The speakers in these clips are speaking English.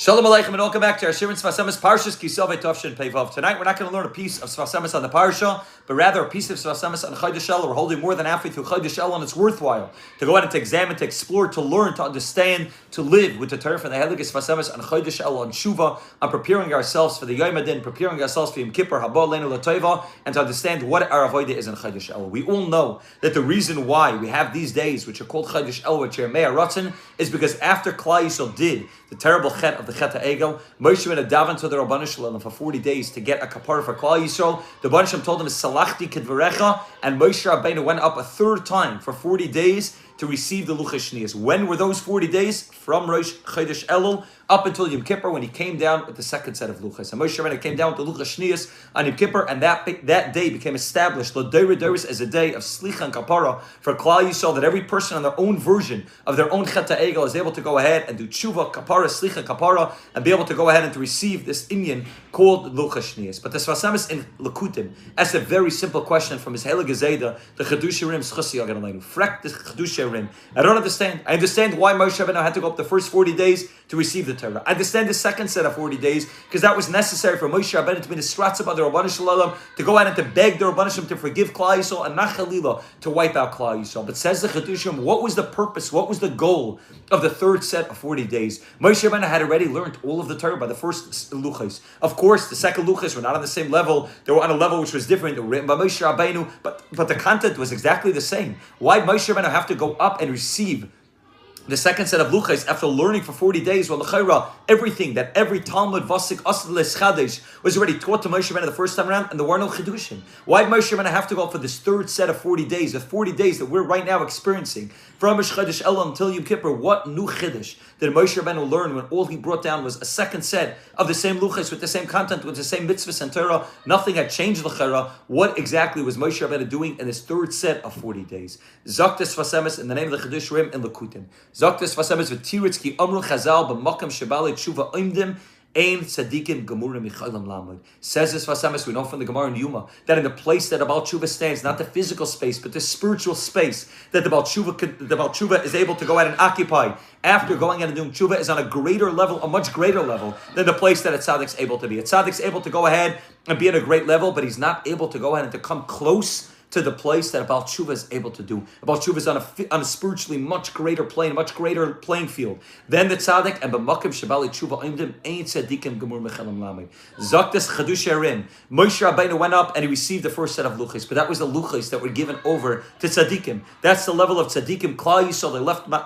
Shalom Aleichem and welcome back to our Shirin Svasemis Parshas Kisov Tovshin Peivav. Tonight we're not going to learn a piece of Svasemis on the Parsha, but rather a piece of Svasemis on Chodesh Elul. We're holding more than halfway through Chodesh Elul, and it's worthwhile to go out and to examine, to explore, to learn, to understand, to live with the Torah from the Heligas Svasemis on Chodesh Elul, on Teshuvah, on preparing ourselves for the Yom Adin, preparing ourselves for Yom Kippur, Haba Leinu L'Toiva, and to understand what our avodah is in Chodesh Elul. We all know that the reason why we have these days, which are called Chodesh Elul, which are Mei Ratzon, is because after Klal Yisrael did the terrible chet of the Chet HaEgel, Moshe went to daven to the Rabban Shalom for 40 days to get a kapara for Klal Yisrael. The Rabban Shalom told him, Salachti kedvarecha, and Moshe Rabbeinu went up a third time for 40 days to receive the Luchas Shniyos. When were those 40 days? From Rosh Chodesh Elul up until Yom Kippur, when he came down with the second set of Luchas. And Moshe Rabbeinu came down with the Luchas Shniyos on Yom Kippur, and that day became established as a day of Slicha and Kapara for Klal Yisrael, that every person on their own version of their own Chet HaEgel is able to go ahead and do Teshuvah, Kapara, Slicha, Kapara, and be able to go ahead and to receive this inyan called Luchas Shniyos. But the Svasemis in Lekutim asks a very simple question from his Heilige Gezeda, the Chedush Rim, Schussi Yagan Aleinu. Frek the Chedush Rim. I don't understand. I understand why Moshe Rabbeinu had to go up the first 40 days to receive the Torah. I understand the second set of 40 days because that was necessary for Moshe Rabbeinu to be the Sratza by the Rabban Shalom, to go out and to beg the Rabban Shalom to forgive Klal Yisrael and not Chalila to wipe out Klal Yisrael. But says the Chedushim, what was the purpose? What was the goal of the third set of 40 days? Moshe Rabbeinu had already learned all of the Torah by the first Luchas. Of course, the second Luchas were not on the same level. They were on a level which was different. They were written by Moshe Rabbeinu, but the content was exactly the same. Why did Moshe Rabbeinu have to go up and receive the second set of Luchas after learning for 40 days? Well, l'chayra, everything that every Talmud Vasik Asad L'Schadesh was already taught to Moshe Rabbeinu the first time around, and there were no Chidushim. Why did Moshe Rabbeinu have to go for this third set of 40 days, the 40 days that we're right now experiencing from Chodesh Elul until Yom Kippur? What new Chiddush did Moshe Rabbeinu learn when all he brought down was a second set of the same Luchas with the same content, with the same mitzvahs and Torah? Nothing had changed l'chayra. What exactly was Moshe Rabbeinu doing in this third set of 40 days? Zaktes Vasemis in the name of the Chedush Rim in Lekutim. Zaktes Vasemis v'tiritz ki amru chazal b'makam shebali tshuva oimdim ein tzadikim gemurim michaylam lamud. Says this Vasemis, we know from the Gemara in Yuma, that in the place that the Baal Tshuva stands, not the physical space, but the spiritual space that the Baal Tshuva is able to go out and occupy after going out and doing Tshuva is on a greater level, a much greater level than the place that a tzaddik's able to be. A tzaddik's able to go ahead and be at a great level, but he's not able to go ahead and to come close to the place that a Baal Tshuva is able to do. A Baal Tshuva is on a spiritually much greater plane, much greater playing field than the tzaddik, and b'makim shabali tshuva oimdim ein tzadikim gemur mechalam lamei. Zaktes Chedush Harim. Moshe Rabbeinu went up and he received the first set of luchos, but that was the luchos that were given over to tzadikim. That's the level of tzadikim. Klal Yisrael,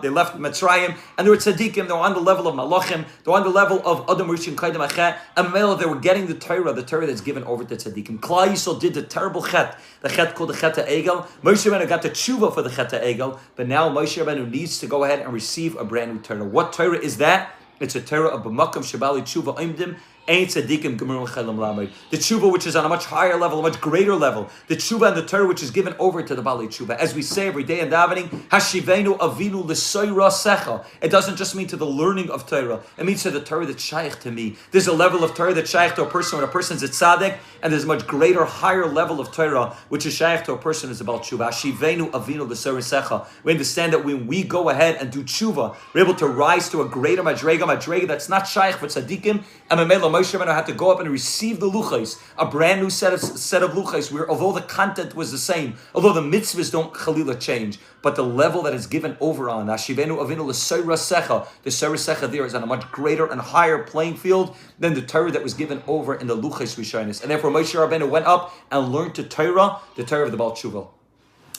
they left Mitzrayim, and they were tzadikim. They were on the level of malachim. They were on the level of Adam Rishon Kaidem Achet, and Mela, they were getting the Torah that's given over to tzadikim. Klal Yisrael did the terrible chet, the chet called the Chet HaEgel. Moshe Rabbeinu got the Teshuvah for the Chet HaEgel, but now Moshe Rabbeinu needs to go ahead and receive a brand new Torah. What Torah is that? It's a Torah of B'makam Shabali Teshuvah Oimdim Ein Tzadikim Gemur Mechalam Lamei. The Teshuvah which is on a much higher level, a much greater level. The Teshuvah and the Torah which is given over to the Bali Teshuvah. As we say every day in davening, Hashivenu Avinu L'Soyra Secha. It doesn't just mean to the learning of Torah. It means to the Torah that's shaykh to me. There's a level of Torah that's shaykh to a person when a person's a tzaddik, and there's a much greater, higher level of Torah which is shaykh to a person who's about Teshuvah. Hashivenu Avinu L'Soyra Secha. We understand that when we go ahead and do Teshuvah, we're able to rise to a greater madrega that's not shaykh for tzaddikim, and Mamela Moshe Rabbeinu had to go up and receive the luchos, a brand new set of luchos, where although the content was the same, although the mitzvahs don't chalila change, but the level that is given over on Ashivenu Avinu L'Soyra Secha, the Soyra Secha there is on a much greater and higher playing field than the Torah that was given over in the luchos Rishonis. And therefore Moshe Rabbeinu went up and learned the Torah of the Baal Teshuvah.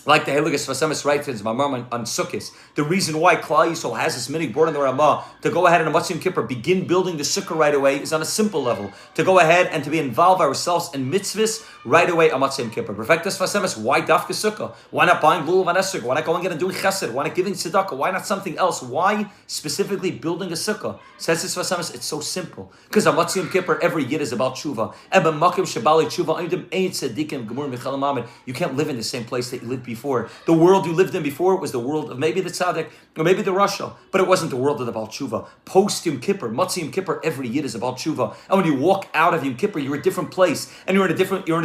Like the Heligas Vasemis writes in Mamar on Sukkot, the reason why Klal Yisrael has this minig brought in the Ramah to go ahead and Yom Kippur begin building the sukkah right away is on a simple level. To go ahead and to be involve ourselves in mitzvahs right away on Yom Kippur. Perfectus Vasemis, why dafka sukkah? Why not buying lulav and esrog? Why not going in and doing chesed? Why not giving tzedakah? Why not something else? Why specifically building a sukkah? Says this Vasemis, it's so simple. Because on Yom Kippur every yid is about tshuva. You can't live in the same place that you lived before. before. The world you lived in before was the world of maybe the tzaddik or maybe the rasha, but it wasn't the world of the Baal Teshuvah. Post Yom Kippur, Matzah Yom Kippur, every Yid is a Baal Teshuvah. And when you walk out of Yom Kippur, you're a different place and you're in a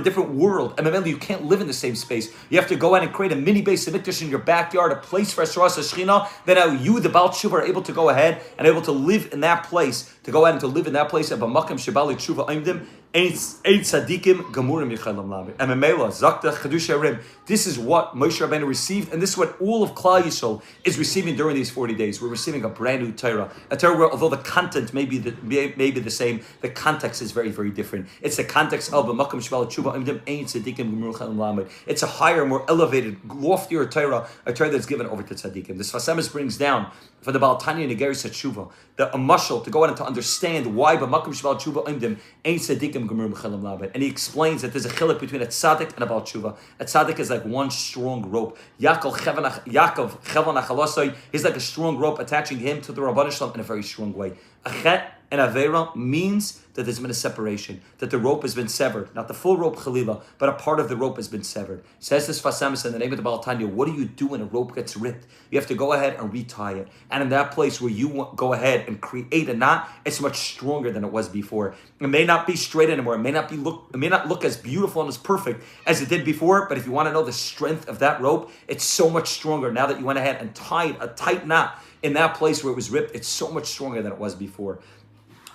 different world. And remember, you can't live in the same space. You have to go out and create a mini base of Mikdash in your backyard, a place for Esras Shechina. Then how you, the Baal Teshuvah, are able to go ahead and able to live in that place, to go out and to live in that place of a Makam Shebali Teshuvah Aimdim. Eight tzadikim gamurim yichalam lamed. And Memela zakta chadusha rim. This is what Moshe Rabbeinu received, and this is what all of Klal Yisrael is receiving during these 40 days. We're receiving a brand new Torah, a Torah where, although the content may be the same, the context is very, very different. It's the context of Makam Shebal Tshuva Imdim Ein Tzadikim Gamurim Yichalam Lamed. It's a higher, more elevated, loftier Torah, a Torah that's given over to tzadikim. The Sfas Emes brings down for the Baal Tanya Negeris Tshuva, a mashal to go out and to understand why B'Makam Shebal Tshuva Imdim Ein Tzadikim Gamurim Yichalam Lamed. And he explains that there's a chilek between a tzaddik and a Baal Tshuva. A tzaddik is like one strong rope. Yaakov Chevel Nachalosai is like a strong rope attaching him to the Rabban Shalom in a very strong way. A chet and avera means that there's been a separation, that the rope has been severed. Not the full rope, Chalila, but a part of the rope has been severed. Says this Sfas Emes in the name of the Baal Tanya, what do you do when a rope gets ripped? You have to go ahead and retie it. And in that place where you go ahead and create a knot, it's much stronger than it was before. It may not be straight anymore. It may not look as beautiful and as perfect as it did before, but if you want to know the strength of that rope, it's so much stronger now that you went ahead and tied a tight knot in that place where it was ripped. It's so much stronger than it was before.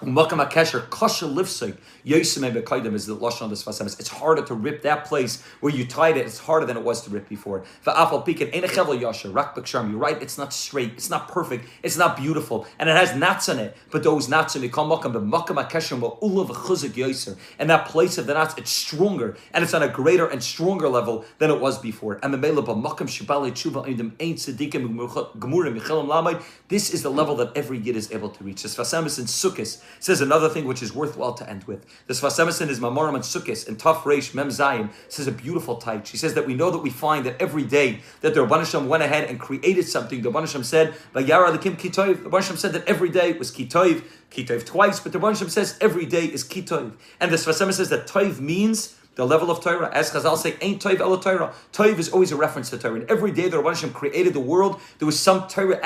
Makam HaKesher, Kosher Lifsig, Yosimei B'Kaidem is the Lashon of the Sfas Emes. It's harder to rip that place where you tied it. It's harder than it was to rip before. V'afal Pikin, Ein Chevel Yasher, Rak B'Ksharm. You're right, it's not straight, it's not perfect, it's not beautiful, and it has knots in it. But those knots, and we call Makam HaKesher, Ma'ulav V'Chuzik Yoser. And that place of the knots, it's stronger, and it's on a greater and stronger level than it was before. And Memela B'Makam Shebali Tshuva Ein Tzadikim Gemurim Yichalam Lamed. This is the level that every Yid is able to reach. The Sfas Emes in Sukkos says another thing which is worthwhile to end with. The Sfas Emes in his Mamorim and Sukkos in Taf Reish Mem Zayin says a beautiful type. She says that we find that every day that the Rabban Shem went ahead and created something, the Rabban Shem said, Vayara Lekim Kitov. The Rabban Shem said that every day was Kitov twice, but the Rabban Shem says every day is Kitov. And the Sfas Emes says that Tov means the level of Torah. As Chazal say, Ain't Tov Ela Torah. Tov is always a reference to Torah. And every day the Rabban Hashem created the world, there was some Torah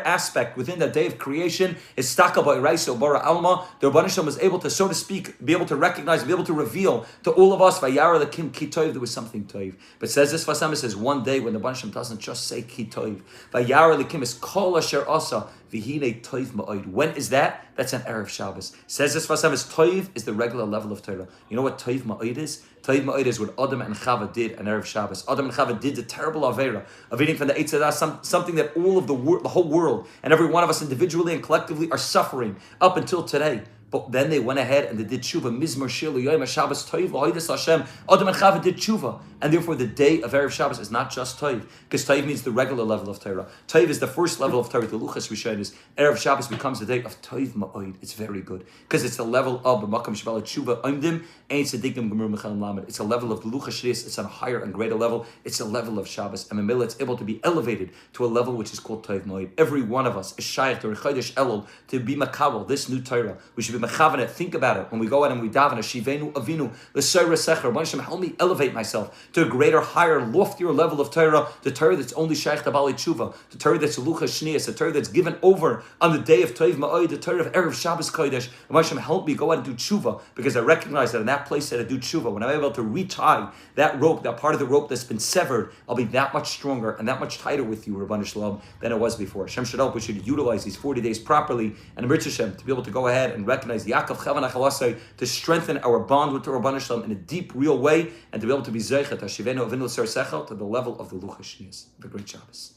aspect within that day of creation. Is Staka by Raisa Bara Alma. The Rabban Hashem was able to, so to speak, be able to recognize, be able to reveal to all of us, Vayara Lekim Ki Tov, there was something Tov. But says this Sfas Emes says one day when the Rabban Hashem doesn't just say Ki Tov, Vayara Lekim is Kol Asher Asa. When is that? That's an Erev Shabbos. Says this Sfas Emes, Toiv is the regular level of Torah. You know what Toiv Ma'od is? Toiv Ma'od is what Adam and Chava did on Erev Shabbos. Adam and Chava did the terrible Avera of eating from the Eitz Hadas, something that all of the whole world and every one of us individually and collectively are suffering up until today. But then they went ahead and they did tshuva. Mizmor Shir L'Yoyim Shabbos Toiv L'Hoides Hashem. Adam and Chava did tshuva, and therefore the day of Erev Shabbos is not just Toiv, because Toiv means the regular level of Torah. Toiv is the first level of Torah. The Luchas Rishon is Erev Shabbos becomes the day of Toiv Ma'od. It's very good because it's the level of B'Makam Shebal Tshuva Imdim Ein Tzadikim Gemurim Yichalam Lamed. It's a level of the Luchas Shris. It's on a higher and greater level. It's a level of Shabbos, and Mamila it's able to be elevated to a level which is called Toiv Ma'od. Every one of us is shaykh to Chodesh Elul to be makabel this new Torah. We should be mechavenet. Think about it when we go out and we daven Shivenu Avinu L'Soira Secher. Rabban Hashem, help me elevate myself to a greater, higher, loftier level of Torah. The Torah that's only shaykh to Bali Tshuva. The Torah that's Luchas Shnias. The Torah that's given over on the day of Toiv Ma'od. The Torah of Erev Shabbos Kodesh. Rabban Hashem, help me go out and do Tshuva, because I recognize that in that place that I do Tshuva, when I'm able to retie that rope, that part of the rope that's been severed, I'll be that much stronger and that much tighter with you, Rabban Shalom, than I was before. Hashem should help. We should utilize these 40 days properly, and Amrit Hashem to be able to go ahead and recognize Yaakov Chavan Achalasai, to strengthen our bond with the Rabban Shalom in a deep, real way, and to be able to be Zeichet Hashivenu Avinu L'Sar Sechel to the level of the Luchas Shnias. Have a great Shabbos.